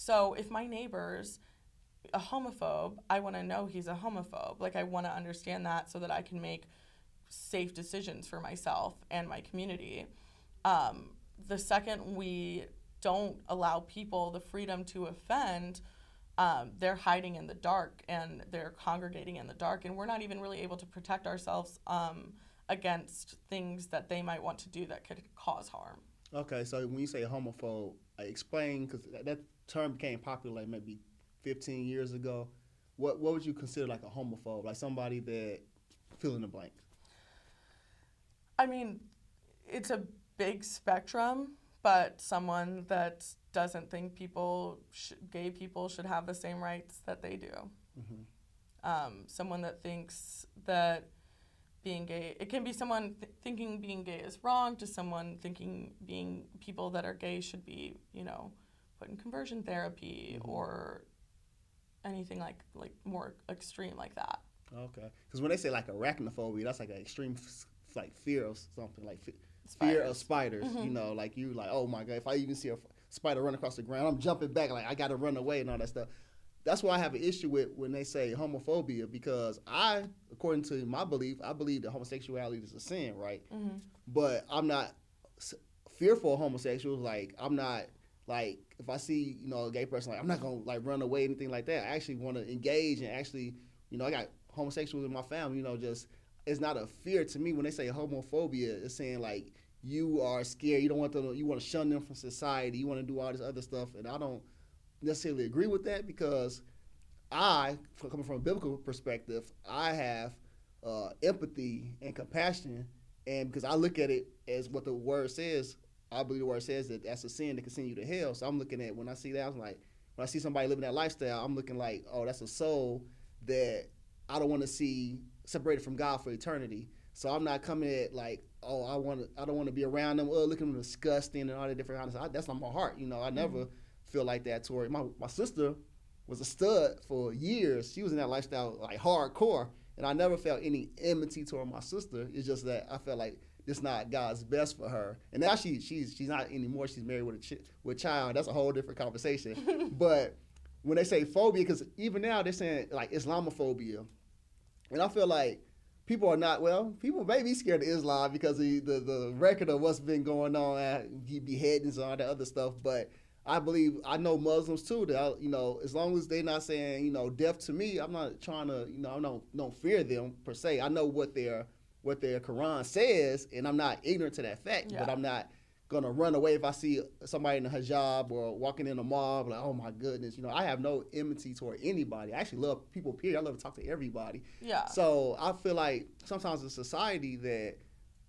So if my neighbor's a homophobe, I want to know he's a homophobe. Like, I want to understand that so that I can make safe decisions for myself and my community. The second we don't allow people the freedom to offend, they're hiding in the dark and they're congregating in the dark, and we're not even really able to protect ourselves against things that they might want to do that could cause harm. Okay, so when you say homophobe, explain, because that term became popular like maybe 15 years ago. What would you consider like a homophobe? Like somebody that fill in the blank? I mean, it's a big spectrum, but someone that doesn't think gay people should have the same rights that they do. Someone that thinks that being gay, it can be someone thinking being gay is wrong to someone thinking people that are gay should be, put in conversion therapy or anything like more extreme like that. Okay, because when they say like arachnophobia, that's like an extreme like fear of something, like fear of spiders. Like you like, oh my God, if I even see a spider run across the ground, I'm jumping back, like I gotta run away and all that stuff. That's why I have an issue with when they say homophobia, because according to my belief, I believe that homosexuality is a sin, right? But I'm not fearful of homosexuals. Like, I'm not, like, if I see, a gay person, like, I'm not going to, like, run away, anything like that. I actually want to engage and actually, I got homosexuals in my family, just, it's not a fear to me. When they say homophobia, it's saying, like, you are scared, you don't want them, you want to shun them from society, you want to do all this other stuff, and I don't necessarily agree with that, because coming from a biblical perspective, I have empathy and compassion, and because I look at it as what the word says, I believe the word says that that's a sin that can send you to hell. So I'm looking at, when I see that, I'm like, when I see somebody living that lifestyle, I'm looking like, oh, that's a soul that I don't want to see separated from God for eternity. So I'm not coming at like, oh, I don't want to be around them, looking at them disgusting and all that different kind of stuff. That's not my heart. I never feel like that toward my sister was a stud for years. She was in that lifestyle like hardcore, and I never felt any enmity toward my sister. It's just that I felt like this not God's best for her. And now she's not anymore. She's married with a child. That's a whole different conversation. But when they say phobia, because even now they're saying like Islamophobia, and I feel like people may be scared of Islam because of the record of what's been going on, beheadings and all that other stuff, but I know Muslims too that as long as they're not saying death to me, I'm not trying to I don't fear them per se. I know what their Quran says, and I'm not ignorant to that fact. But I'm not gonna run away if I see somebody in a hijab or walking in a mall like, oh my goodness, I have no enmity toward anybody. I actually love people. Period. I love to talk to everybody. Yeah. So I feel like sometimes in society that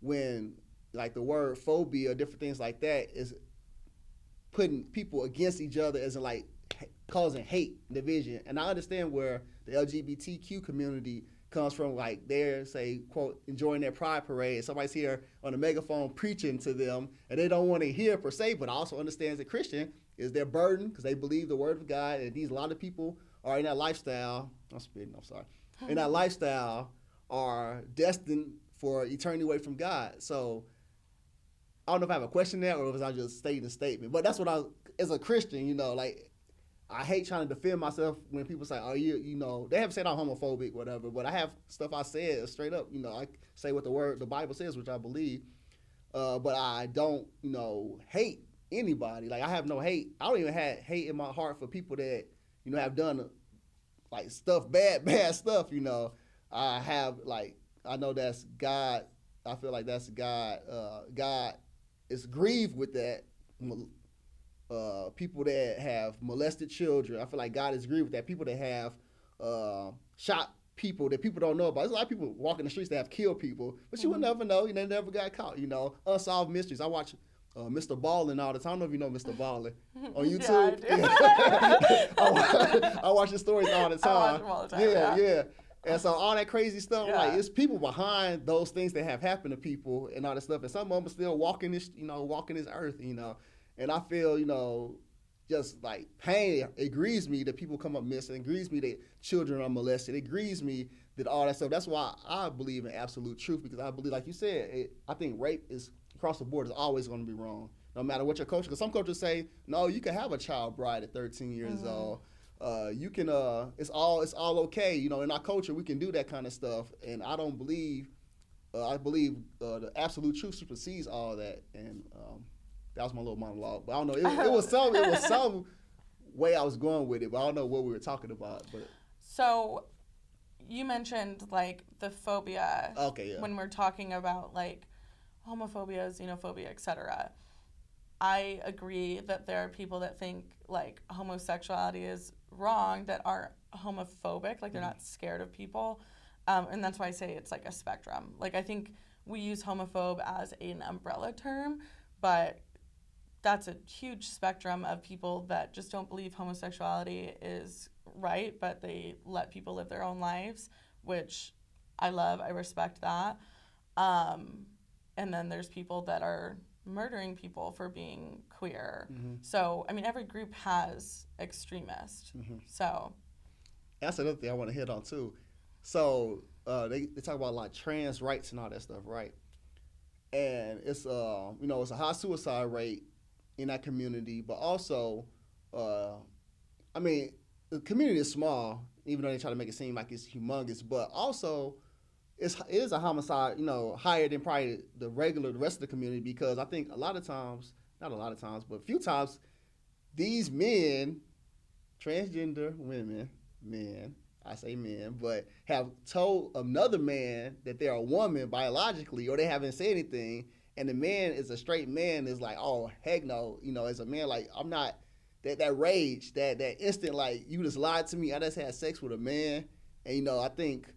when like the word phobia or different things like that is putting people against each other as in like causing hate, division. And I understand where the LGBTQ community comes from, like they're, say, quote, enjoying their pride parade. Somebody's here on a megaphone preaching to them, and they don't want to hear per se, but also understands that Christian is their burden because they believe the word of God, and a lot of people are in that lifestyle. I'm spitting, I'm sorry. In that lifestyle are destined for eternity away from God. So I don't know if I have a question there or if I just stating a statement, but that's what as a Christian, like I hate trying to defend myself when people say, oh, they have said I'm homophobic, whatever, but I have stuff I said straight up, I say what the Bible says, which I believe, but I don't, hate anybody. Like I have no hate. I don't even have hate in my heart for people that, have done like stuff, bad stuff, I have like, I know that's God. I feel like that's God. God is grieved with that. People that have molested children, I feel like God is grieved with that. People that have shot people that people don't know about. There's a lot of people walking the streets that have killed people, but you would never know. They never got caught. Unsolved mysteries. I watch Mr. Ballin all the time. I don't know if you know Mr. Ballin on YouTube. Yeah, I watch his stories all the time. I watch them all the time. Yeah. And so all that crazy stuff, like it's people behind those things that have happened to people and all that stuff. And some of them are still walking this earth, And I feel, just like pain. It grieves me that people come up missing. It grieves me that children are molested. It grieves me that all that stuff. That's why I believe in absolute truth, because I believe, like you said, I think rape is across the board is always going to be wrong. no matter what your culture. Because some cultures say, no, you can have a child bride at 13 years old. You can. It's all okay. You know, in our culture, we can do that kind of stuff. And I don't believe. I believe the absolute truth supersedes all that. And that was my little monologue. But I don't know. It was some way I was going with it. But I don't know what we were talking about. But so, you mentioned like the phobia. Okay. Yeah. When we're talking about like homophobia, xenophobia, etc. I agree that there are people that think like homosexuality is wrong that aren't homophobic, like they're not scared of people. And that's why I say it's like a spectrum. Like I think we use homophobe as an umbrella term, but that's a huge spectrum of people that just don't believe homosexuality is right, but they let people live their own lives, which I love. I respect that. And then there's people that are murdering people for being queer. So, I mean, every group has extremists. So that's another thing I want to hit on too. So they talk about like trans rights and all that stuff, right? And it's it's a high suicide rate in that community, but also, I mean, the community is small, even though they try to make it seem like it's humongous, but also it is a homicide, higher than probably the rest of the community, because I think a lot of times, not a lot of times, but a few times, these men, transgender men, I say men, but have told another man that they're a woman biologically, or they haven't said anything, and the man is a straight man, is like, oh, heck no, as a man, like, I'm not, that rage, that instant, like, you just lied to me, I just had sex with a man, and, I think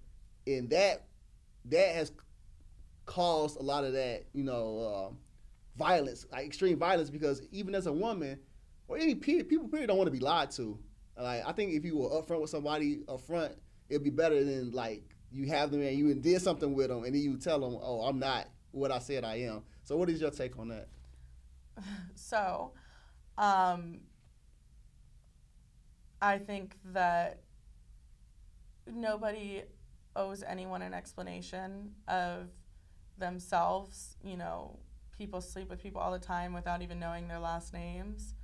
in that has caused a lot of that, violence, like extreme violence, because even as a woman, or any people period don't want to be lied to. Like, I think if you were upfront with somebody upfront, it'd be better than like you have them and you did something with them and then you tell them, oh, I'm not what I said I am. So what is your take on that? So, I think that nobody owes anyone an explanation of themselves. People sleep with people all the time without even knowing their last names.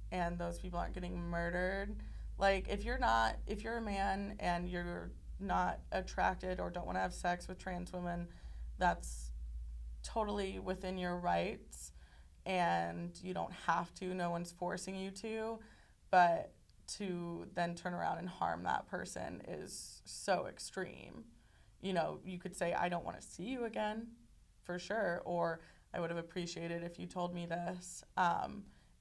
And those people aren't getting murdered. Like, if you're a man and you're not attracted or don't want to have sex with trans women, that's totally within your rights, and you don't have to. No one's forcing you to, but to then turn around and harm that person is so extreme. You could say, I don't want to see you again, for sure, or I would have appreciated if you told me this.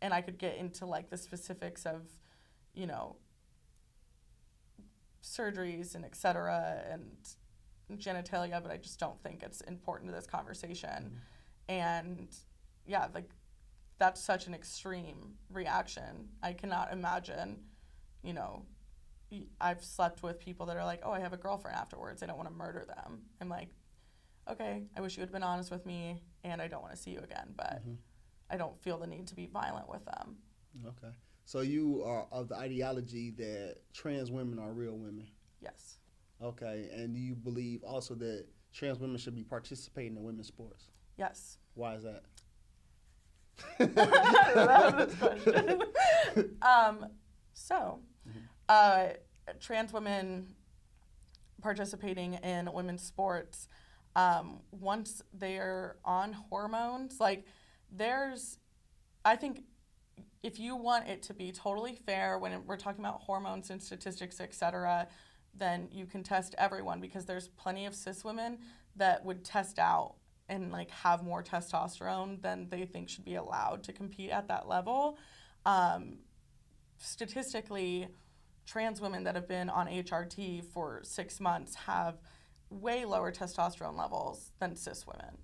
And I could get into like the specifics of, surgeries and et cetera and genitalia, but I just don't think it's important to this conversation. And yeah, like that's such an extreme reaction. I cannot imagine, I've slept with people that are like, oh, I have a girlfriend afterwards. I don't want to murder them. I'm like, okay, I wish you had been honest with me and I don't want to see you again, but I don't feel the need to be violent with them. Okay. So you are of the ideology that trans women are real women? Yes. Okay. And do you believe also that trans women should be participating in women's sports? Yes. Why is that? I love this question. Trans women participating in women's sports, once they're on hormones, like I think if you want it to be totally fair when we're talking about hormones and statistics, et cetera, then you can test everyone, because there's plenty of cis women that would test out and like have more testosterone than they think should be allowed to compete at that level. Statistically, trans women that have been on HRT for 6 months have way lower testosterone levels than cis women.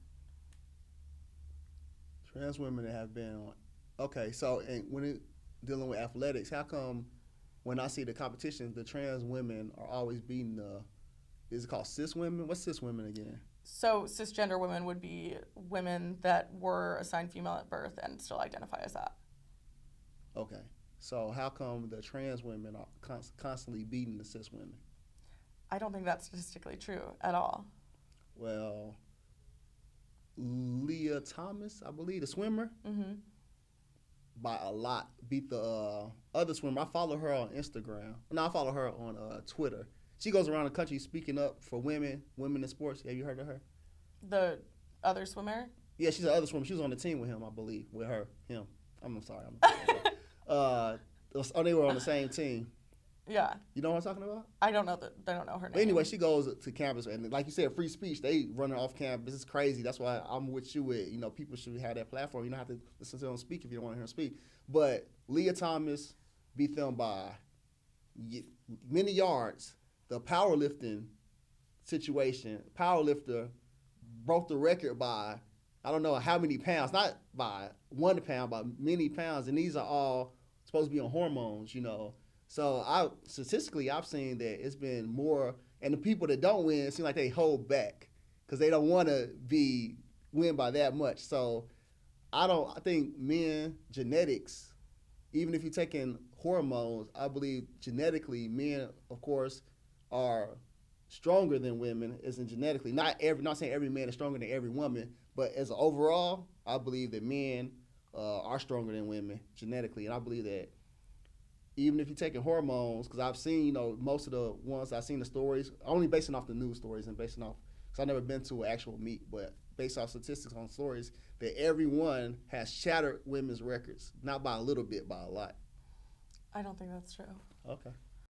Trans women that have been on. Okay, so and when dealing with athletics, how come when I see the competition, the trans women are always beating is it called cis women? What's cis women again? So cisgender women would be women that were assigned female at birth and still identify as that. Okay, so how come the trans women are constantly beating the cis women? I don't think that's statistically true at all. Well, Leah Thomas, I believe, the swimmer, by a lot. Beat the other swimmer. I follow her on Instagram. No, I follow her on Twitter. She goes around the country speaking up for women in sports. Have you heard of her? The other swimmer? Yeah, she's the other swimmer. She was on the team with him, I believe. With him. I'm sorry. They were on the same team. Yeah. You know what I'm talking about? I don't know her name. But anyway, she goes to campus, and like you said, free speech. They running off campus. It's crazy. That's why I'm with you. People should have that platform. You don't have to listen to them speak if you don't want to hear them speak. But Leah Thomas beat them by many yards. The powerlifting situation, powerlifter broke the record by I don't know how many pounds, not by 1 pound, by many pounds, and these are all supposed to be on hormones, So statistically, I've seen that it's been more, and the people that don't win seem like they hold back because they don't want to win by that much. So I think men genetics, even if you're taking hormones, I believe genetically men, of course, are stronger than women, isn't genetically. Not saying every man is stronger than every woman, but as an overall, I believe that men are stronger than women genetically, and I believe that even if you're taking hormones, because I've seen, most of the ones I've seen the stories, only basing off the news stories and basing off, because I've never been to an actual meet, but based off statistics on stories, that everyone has shattered women's records, not by a little bit, by a lot. I don't think that's true. Okay.